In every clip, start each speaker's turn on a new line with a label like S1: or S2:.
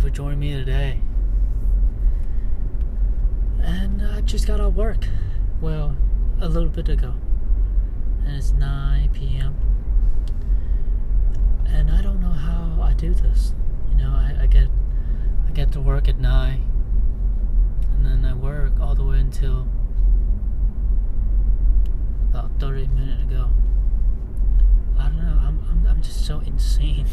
S1: for joining me today. And I just got off work. Well, a little bit ago. And it's 9 p.m. And I don't know how I do this. I get to work at 9. And then I work all the way until about 30 minutes ago. I don't know. I'm just so insane.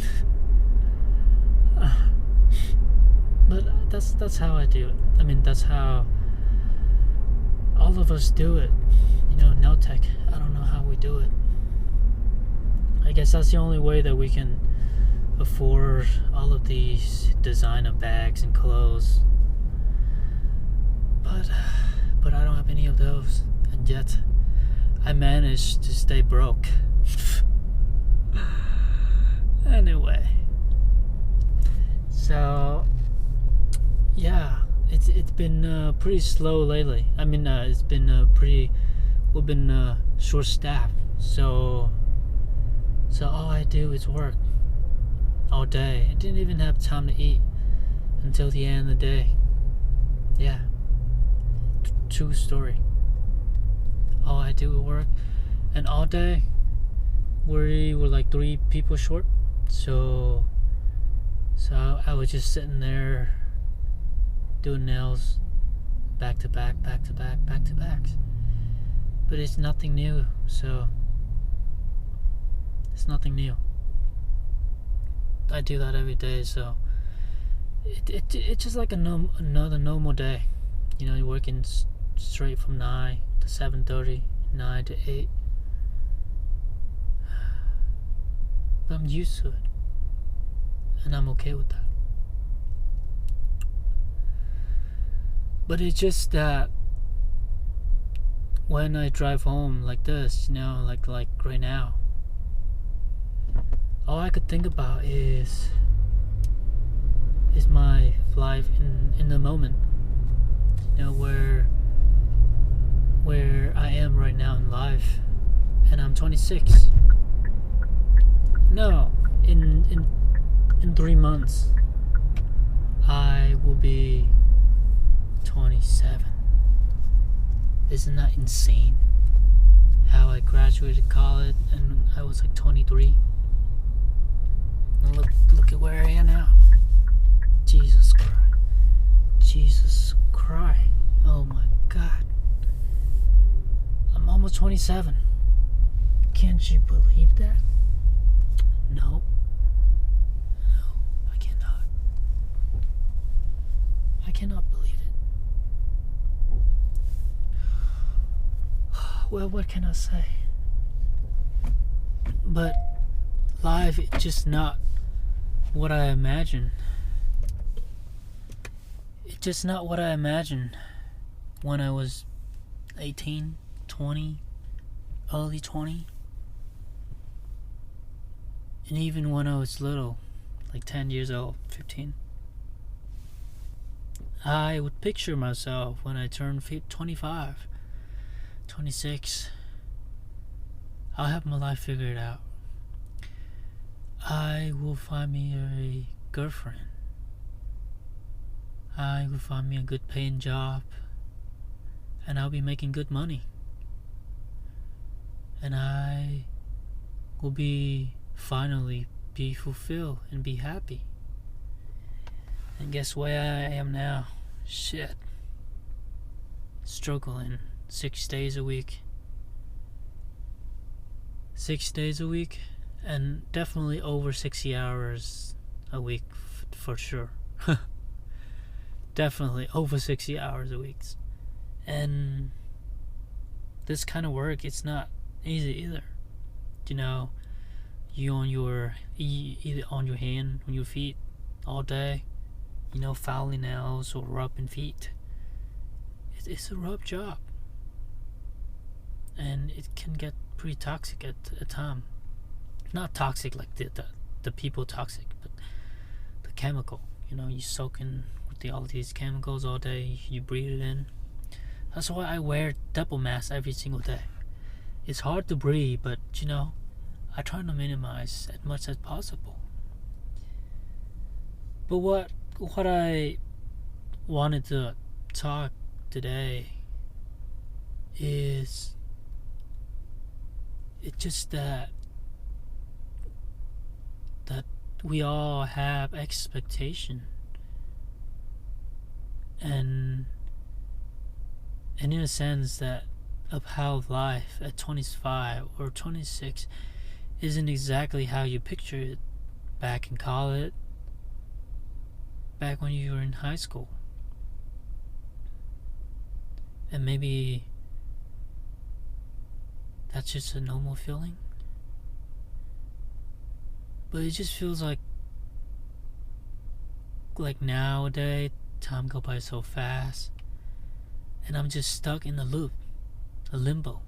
S1: But that's how I do it. I mean, that's how all of us do it. No tech. I don't know how we do it. I guess that's the only way that we can afford all of these designer bags and clothes. But I don't have any of those, and yet I managed to stay broke. Anyway, so yeah, it's been pretty slow lately. I mean, it's been we've been short-staffed, so all I do is work all day. I didn't even have time to eat until the end of the day. Yeah, true story. All I do is work, and all day we were like 3 people short. So I was just sitting there doing nails back to back. But it's nothing new, so it's nothing new. I do that every day, so it's just like another normal day. You're working straight from 9 to 7:30, 9 to 8. But I'm used to it, and I'm okay with that. But it's just that when I drive home like this, like right now, all I could think about is my life in the moment. Where I am right now in life, and I'm 26. No, in 3 months I will be 27. Isn't that insane? How I graduated college and I was like 23. And look at where I am now. Jesus Christ. Oh my God. I'm almost 27. Can't you believe that? No, I cannot. I cannot believe it. Well, what can I say? But life is just not what I imagined. It's just not what I imagined when I was 18, 20, early 20. And even when I was little, like 10 years old, 15, I would picture myself when I turned 25, 26. I'll have my life figured out. I will find me a girlfriend. I will find me a good paying job. And I'll be making good money. And I will finally be fulfilled and be happy. And guess where I am now? Shit. Struggling 6 days a week. 6 days a week, and definitely over 60 hours a week for sure. Definitely over 60 hours a week. And this kind of work, it's not easy either. You either on your hand, on your feet all day, filing nails or rubbing feet. It's a rough job, and it can get pretty toxic at a time. Not toxic like the people toxic, but the chemical. You soak in with all these chemicals all day. You breathe it in. That's why I wear double mask every single day. It's hard to breathe, but I try to minimize as much as possible. But what what I wanted to talk today is it's just that we all have expectation, and in a sense that of how life at 25 or 26 isn't exactly how you picture it back in college, back when you were in high school. And maybe that's just a normal feeling, but it just feels like nowadays time go by so fast, and I'm just stuck in a loop, a limbo.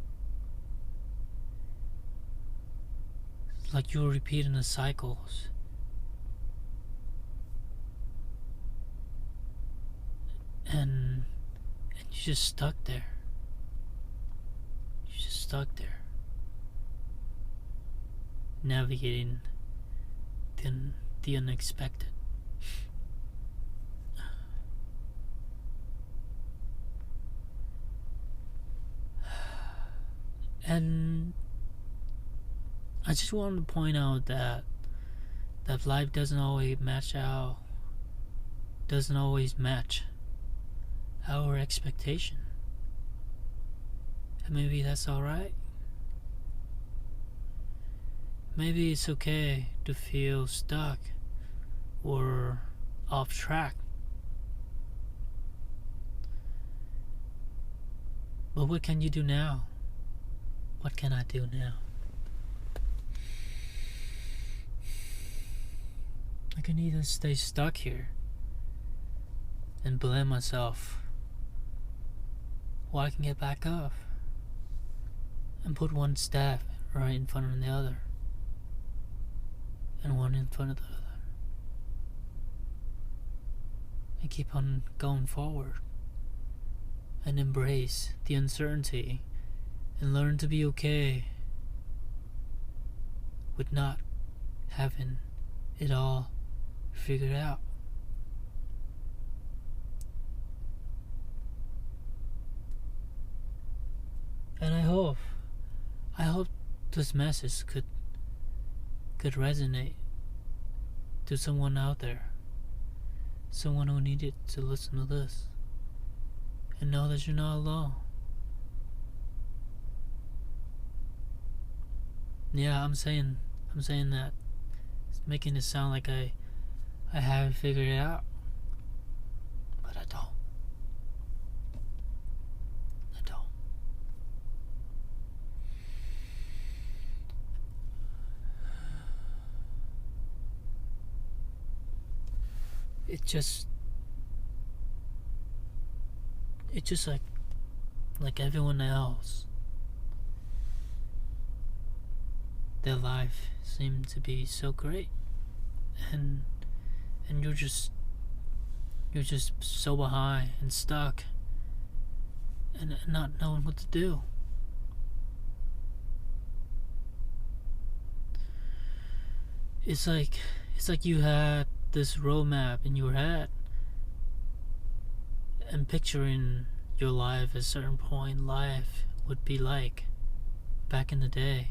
S1: It's like you're repeating the cycles, and you're just stuck there. You're just stuck there, navigating the unexpected. And I just wanted to point out that life doesn't always match our expectation. And maybe that's alright. Maybe it's okay to feel stuck or off track. But what can you do now? What can I do now? I can either stay stuck here and blame myself, or I can get back up and put one step right in front of the other, and one in front of the other, and keep on going forward and embrace the uncertainty and learn to be okay with not having it all figured out. And I hope this message could resonate to someone out there, someone who needed to listen to this and know that you're not alone. Yeah, I'm saying that it's making it sound like I haven't figured it out, but I don't. It's just like everyone else. Their life seemed to be so great, and you're just so behind and stuck and not knowing what to do. It's like you had this roadmap in your head and picturing your life at a certain point life would be like back in the day,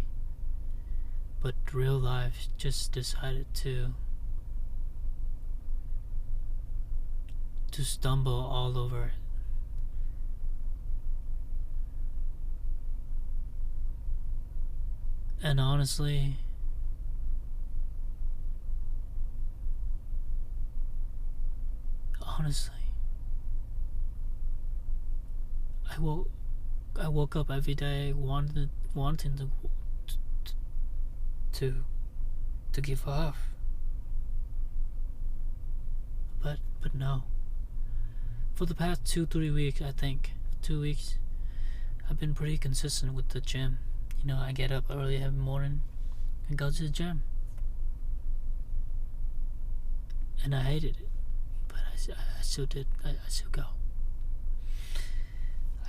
S1: but real life just decided to stumble all over it. And honestly, I woke up every day wanting to give up, but no. For the past 2-3 weeks, I think 2 weeks, I've been pretty consistent with the gym. You know, I get up early every morning and go to the gym, and I hated it, but I still did. I still go.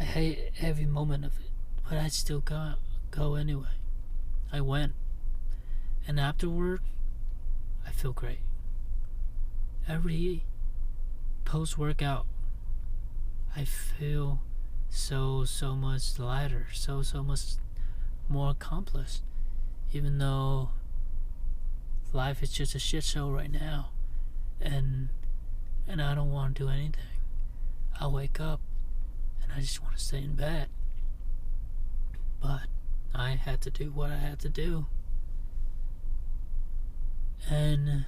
S1: I hate every moment of it, but I still go anyway. I went, and afterward, I feel great. Every post-workout, I feel so much lighter, so much more accomplished, even though life is just a shit show right now, and I don't want to do anything. I wake up and I just want to stay in bed, but I had to do what I had to do, and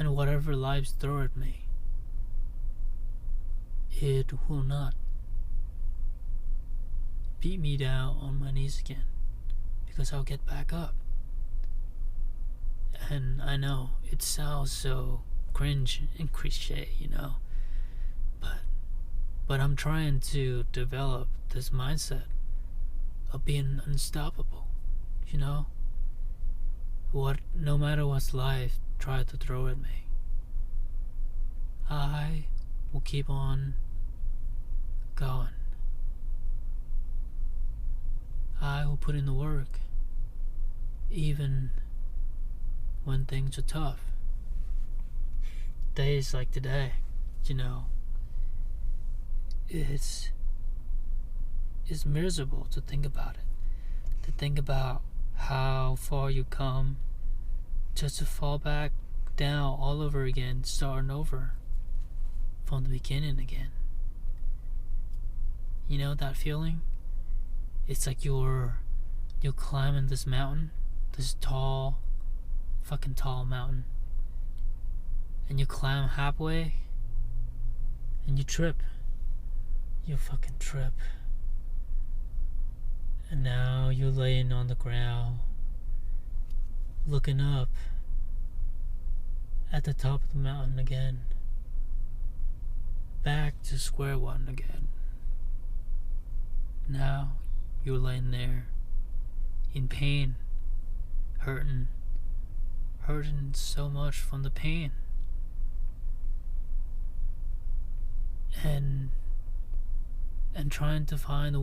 S1: whatever lives throw at me, it will not beat me down on my knees again, because I'll get back up. And I know it sounds so cringe and cliche, but I'm trying to develop this mindset of being unstoppable, no matter what life tries to throw at me, I will keep on going. I will put in the work, even when things are tough. Days like today, it's miserable to think about it. To think about how far you come, just to fall back down all over again, starting over from the beginning again. You know that feeling? It's like you're climbing this mountain, this fucking tall mountain, and you climb halfway and you trip. You fucking trip. And now you're laying on the ground, looking up at the top of the mountain again. Back to square one again. Now you're laying there in pain, hurting so much from the pain, and trying to find the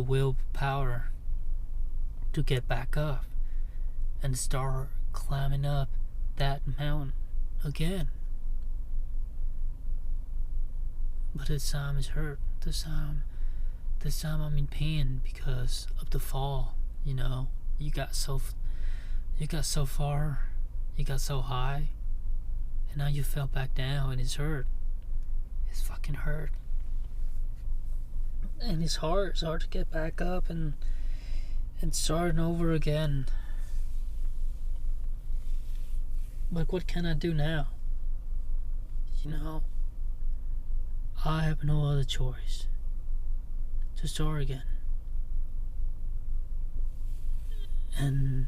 S1: willpower to get back up and start climbing up that mountain again. But this time it's hurt. This time I'm in pain because of the fall. You got so far, you got so high, and now you fell back down, and it's hurt. It's fucking hurt, and it's hard. It's hard to get back up and starting over again. But what can I do now? I have no other choice to start again. And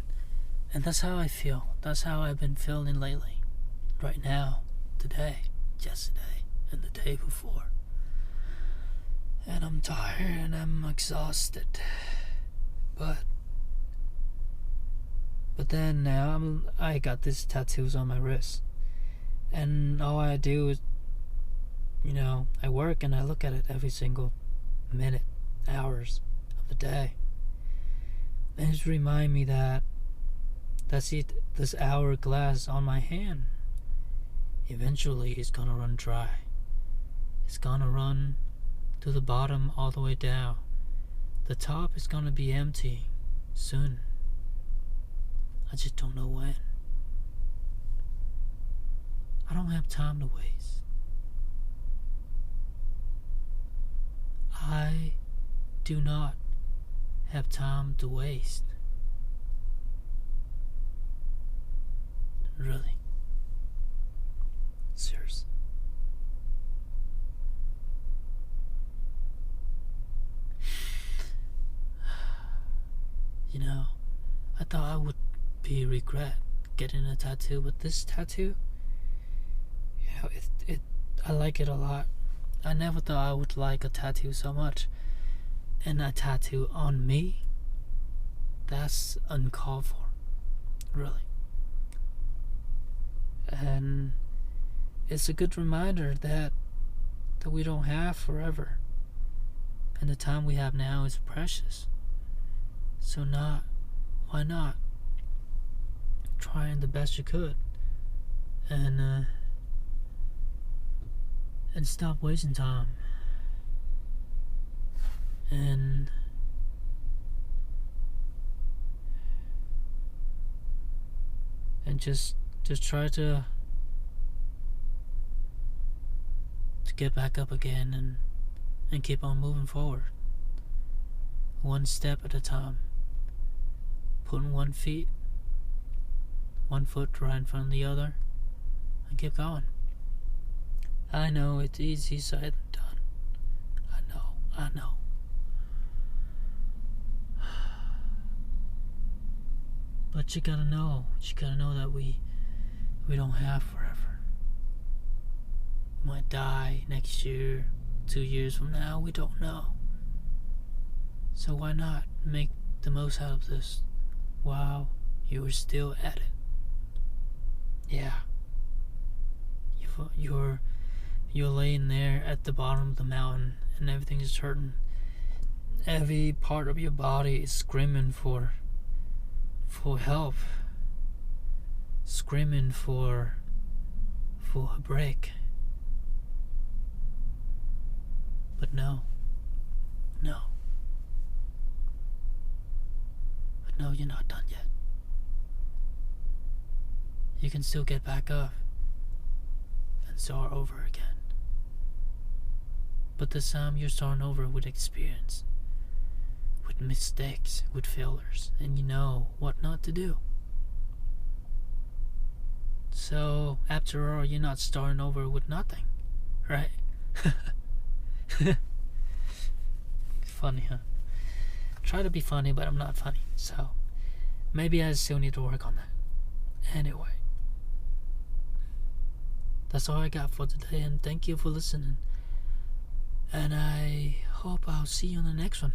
S1: that's how I feel. That's how I've been feeling lately. Right now, today, yesterday, and the day before. And I'm tired and I'm exhausted. But then now I got these tattoos on my wrist. And all I do is, I work and I look at it every single minute, hours of the day. And just remind me that this hourglass on my hand eventually is gonna run dry. It's gonna run to the bottom all the way down. The top is gonna be empty soon. I just don't know when. I don't have time to waste. I do not have time to waste. Really. Seriously. I thought I would be regret getting a tattoo, but this tattoo, I like it a lot. I never thought I would like a tattoo so much. And a tattoo on me, that's uncalled for. Really. And it's a good reminder that we don't have forever. And the time we have now is precious. So not why not? Trying the best you could, and stop wasting time, and just try to get back up again, and keep on moving forward, one step at a time, putting one foot right in front of the other, and keep going. I know it's easy said than done. I know. But you gotta know that we don't have forever. We might die next year, 2 years from now, we don't know. So why not make the most out of this while you are still at it? Yeah. You're laying there at the bottom of the mountain and everything is hurting. Every part of your body is screaming for help, screaming for a break. But no. But no, you're not done yet. You can still get back up and start over again. But this time you're starting over with experience, with mistakes, with failures, and you know what not to do. So, after all, you're not starting over with nothing, right? Funny, huh? Try to be funny, but I'm not funny, so maybe I still need to work on that. Anyway, that's all I got for today, and thank you for listening. And I hope I'll see you on the next one.